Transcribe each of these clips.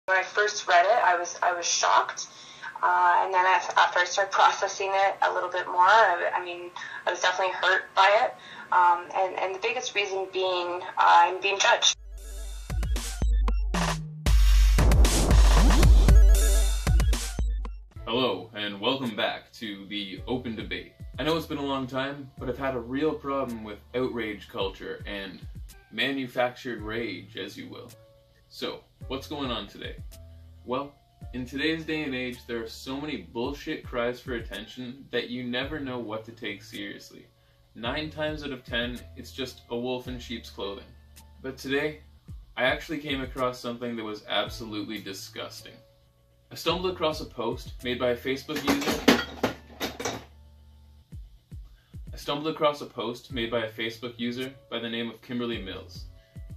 When I first read it, I was shocked, and then after I started processing it a little bit more, I was definitely hurt by it, and the biggest reason being I'm being judged. Hello, and welcome back to the Open Debate. I know it's been a long time, but I've had a real problem with outrage culture and manufactured rage, as you will. So, what's going on today? Well, in today's day and age, there are so many bullshit cries for attention that you never know what to take seriously. 9 times out of 10, it's just a wolf in sheep's clothing. But today, I actually came across something that was absolutely disgusting. I stumbled across a post made by a Facebook user by the name of Kimberly Mills.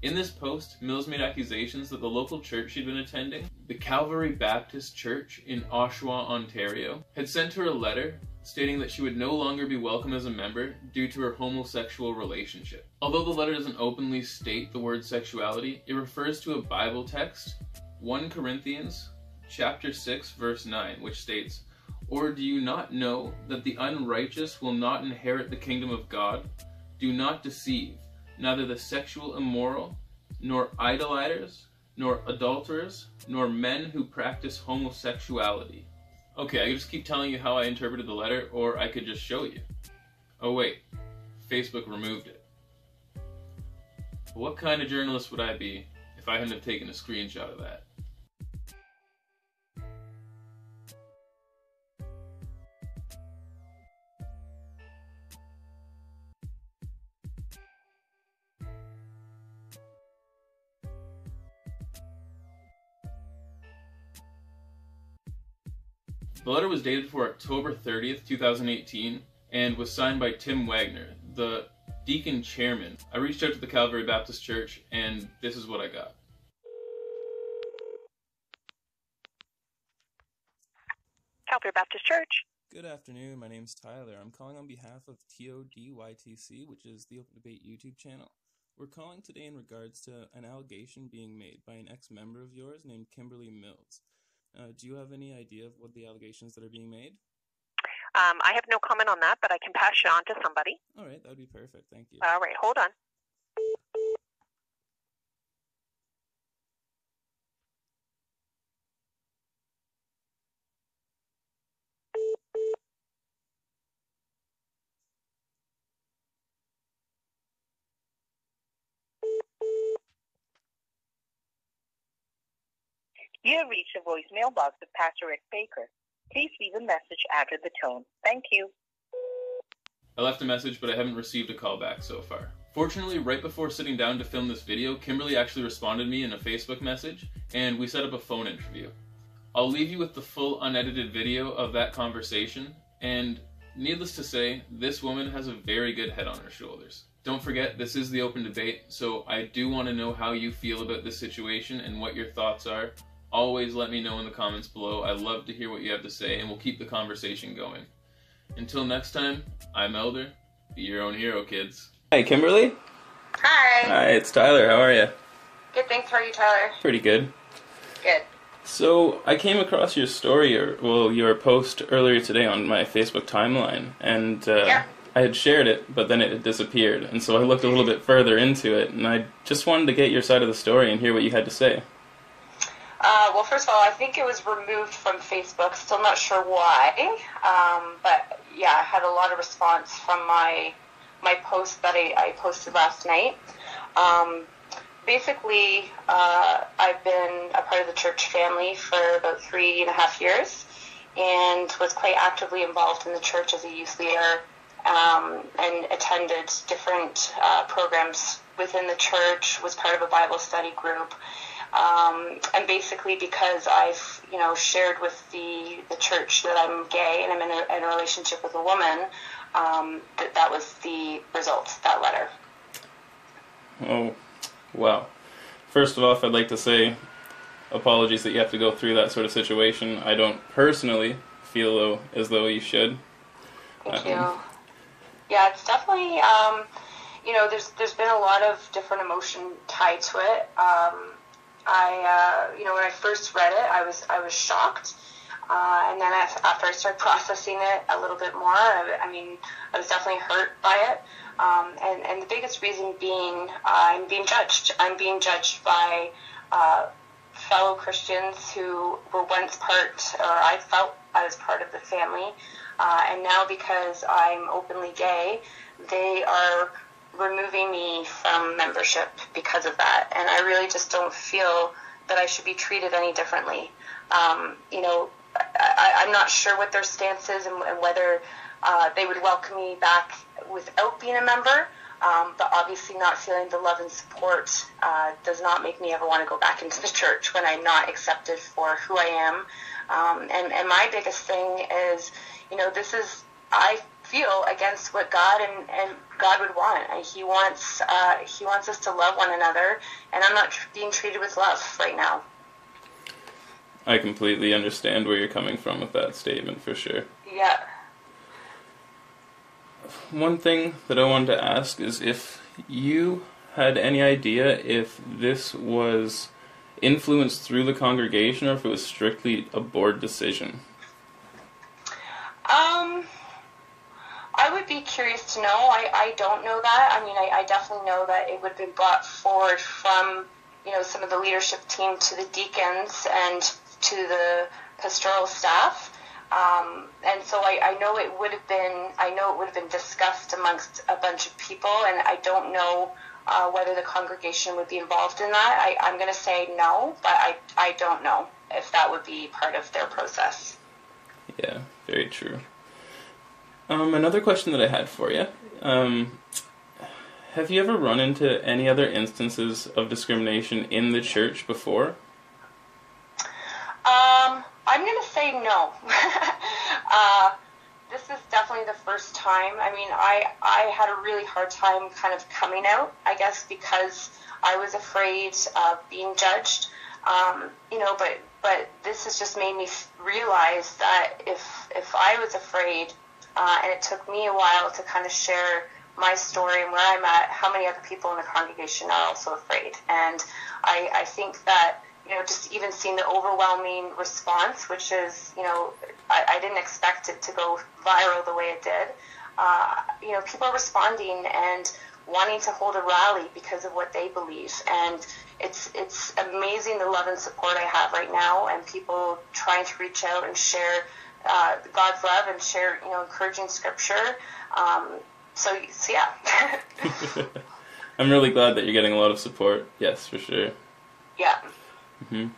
In this post, Mills made accusations that the local church she'd been attending, the Calvary Baptist Church in Oshawa, Ontario, had sent her a letter stating that she would no longer be welcome as a member due to her homosexual relationship. Although the letter doesn't openly state the word sexuality, it refers to a Bible text, 1 Corinthians chapter 6 verse 9, which states, "Or do you not know that the unrighteous will not inherit the kingdom of God? Do not deceive, neither the sexual immoral, nor idolaters, nor adulterers, nor men who practice homosexuality." Okay, I could just keep telling you how I interpreted the letter, or I could just show you. Oh wait, Facebook removed it. What kind of journalist would I be if I hadn't have taken a screenshot of that? The letter was dated for October 30th, 2018, and was signed by Tim Wagner, the deacon chairman. I reached out to the Calvary Baptist Church, and this is what I got. Calvary Baptist Church. Good afternoon, my name's Tyler. I'm calling on behalf of TODYTC, which is the Open Debate YouTube channel. We're calling today in regards to an allegation being made by an ex-member of yours named Kimberly Mills. Do you have any idea of what the allegations that are being made? I have no comment on that, but I can pass you on to somebody. All right, that would be perfect. Thank you. All right, hold on. You have reached the voicemail box of Pastor Rick Baker. Please leave a message after the tone. Thank you. I left a message, but I haven't received a call back so far. Fortunately, right before sitting down to film this video, Kimberly actually responded to me in a Facebook message, and we set up a phone interview. I'll leave you with the full unedited video of that conversation, and needless to say, this woman has a very good head on her shoulders. Don't forget, this is the Open Debate, so I do want to know how you feel about this situation and what your thoughts are. Always let me know in the comments below. I love to hear what you have to say, and we'll keep the conversation going. Until next time, I'm Elder. Be your own hero, kids. Hi, Kimberly. Hi. Hi, it's Tyler. How are you? Good, thanks. How are you, Tyler? Pretty good. Good. So, I came across your story, your post earlier today on my Facebook timeline, and Yeah. I had shared it, but then it had disappeared, and so I looked a little bit further into it, and I just wanted to get your side of the story and hear what you had to say. Well, first of all, I think it was removed from Facebook. Still not sure why. But yeah, I had a lot of response from my post that I posted last night. Basically, I've been a part of the church family for about 3.5 years, and was quite actively involved in the church as a youth leader, and attended different programs within the church, was part of a Bible study group. And basically because I've, shared with the church that I'm gay and I'm in a relationship with a woman, that was the result, that letter. Oh, wow. First of all, I'd like to say apologies that you have to go through that sort of situation. I don't personally feel as though you should. Thank you. Yeah, it's definitely, there's been a lot of different emotion tied to it. when I first read it, I was shocked. And then after I started processing it a little bit more, I was definitely hurt by it. And the biggest reason being, I'm being judged. I'm being judged by fellow Christians who were once part, or I felt I was part of the family. And now because I'm openly gay, they are removing me from membership because of that. And I really just don't feel that I should be treated any differently. I'm not sure what their stance is and whether they would welcome me back without being a member, but obviously not feeling the love and support does not make me ever want to go back into the church when I'm not accepted for who I am. And my biggest thing is, this is, I feel, against what God and God would want. He wants us to love one another, and I'm not being treated with love right now. I completely understand where you're coming from with that statement, for sure. Yeah. One thing that I wanted to ask is if you had any idea if this was influenced through the congregation or if it was strictly a board decision. I would be curious to know. I don't know that. I definitely know that it would have been brought forward from, some of the leadership team to the deacons and to the pastoral staff. And so I know it would have been discussed amongst a bunch of people, and I don't know whether the congregation would be involved in that. I'm going to say no, but I don't know if that would be part of their process. Yeah, very true. Another question that I had for you. Have you ever run into any other instances of discrimination in the church before? I'm going to say no. This is definitely the first time. I had a really hard time kind of coming out, I guess, because I was afraid of being judged. But this has just made me realize that if I was afraid, and it took me a while to kind of share my story and where I'm at, how many other people in the congregation are also afraid. And I think that, just even seeing the overwhelming response, which is, I didn't expect it to go viral the way it did. People are responding and wanting to hold a rally because of what they believe. And it's amazing the love and support I have right now, and people trying to reach out and share God's love and share, encouraging scripture. So yeah. I'm really glad that you're getting a lot of support. Yes, for sure. Yeah. Mm-hmm.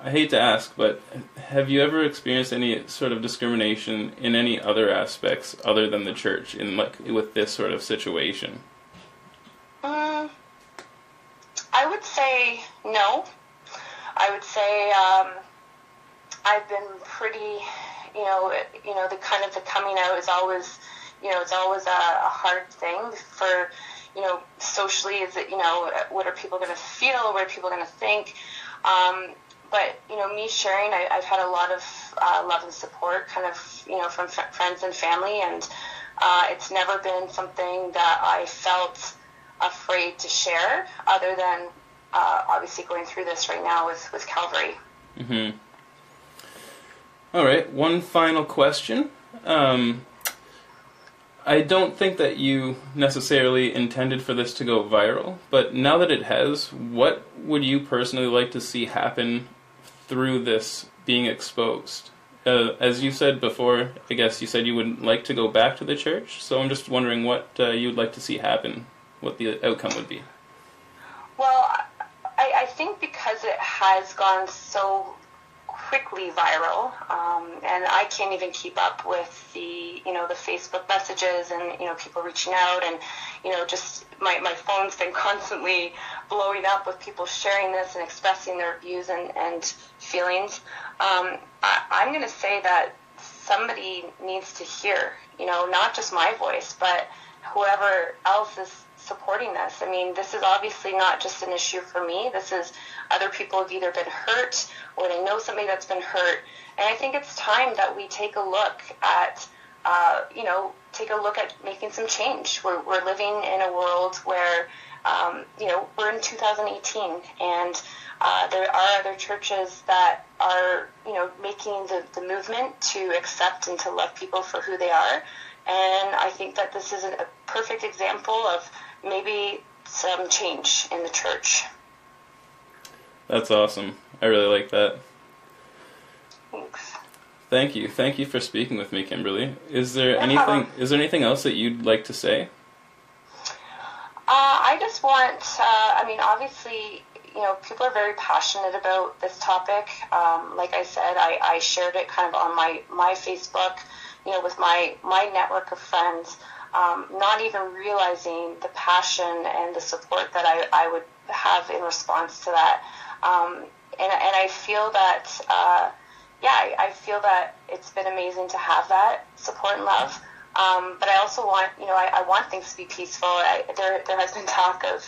I hate to ask, but have you ever experienced any sort of discrimination in any other aspects other than the church with this sort of situation? I would say no. I would say I've been pretty, the kind of the coming out is always, it's always a hard thing for, socially. Is it, what are people going to feel? What are people going to think? But, me sharing, I've had a lot of love and support kind of, from friends and family, and it's never been something that I felt afraid to share, other than obviously going through this right now with Calvary. Mm-hmm. All right, one final question. I don't think that you necessarily intended for this to go viral, but now that it has, what would you personally like to see happen through this being exposed? As you said before, I guess you said you would like to go back to the church, so I'm just wondering what you would like to see happen, what the outcome would be. Well, I think because it has gone so quickly viral, and I can't even keep up with the Facebook messages and, people reaching out, and, just my phone's been constantly blowing up with people sharing this and expressing their views and feelings. I'm going to say that somebody needs to hear, not just my voice, but whoever else is supporting this. This is obviously not just an issue for me. This is other people have either been hurt or they know somebody that's been hurt. And I think it's time that we take a look at, making some change. We're living in a world where we're in 2018, and there are other churches that are, making the movement to accept and to love people for who they are. And I think that this is a perfect example of maybe some change in the church. That's awesome. I really like that. Thanks. Thank you. Thank you for speaking with me, Kimberly. Is there No anything else that you'd like to say? I just want, obviously, people are very passionate about this topic. Like I said, I shared it kind of on my Facebook, with my network of friends, not even realizing the passion and the support that I would have in response to that. And I feel that, I feel that it's been amazing to have that support and love. But I also want, I want things to be peaceful. There has been talk of,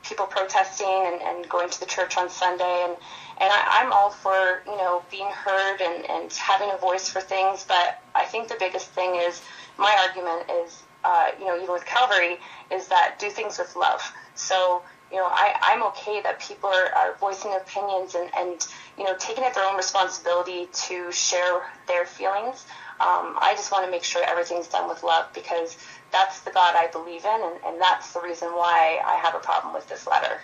people protesting and going to the church on Sunday, and I'm all for, being heard and having a voice for things. But I think the biggest thing is, my argument is, even with Calvary, is that do things with love. So, I'm okay that people are voicing opinions and taking it their own responsibility to share their feelings. I just want to make sure everything's done with love, because that's the God I believe in, and that's the reason why I have a problem with this letter.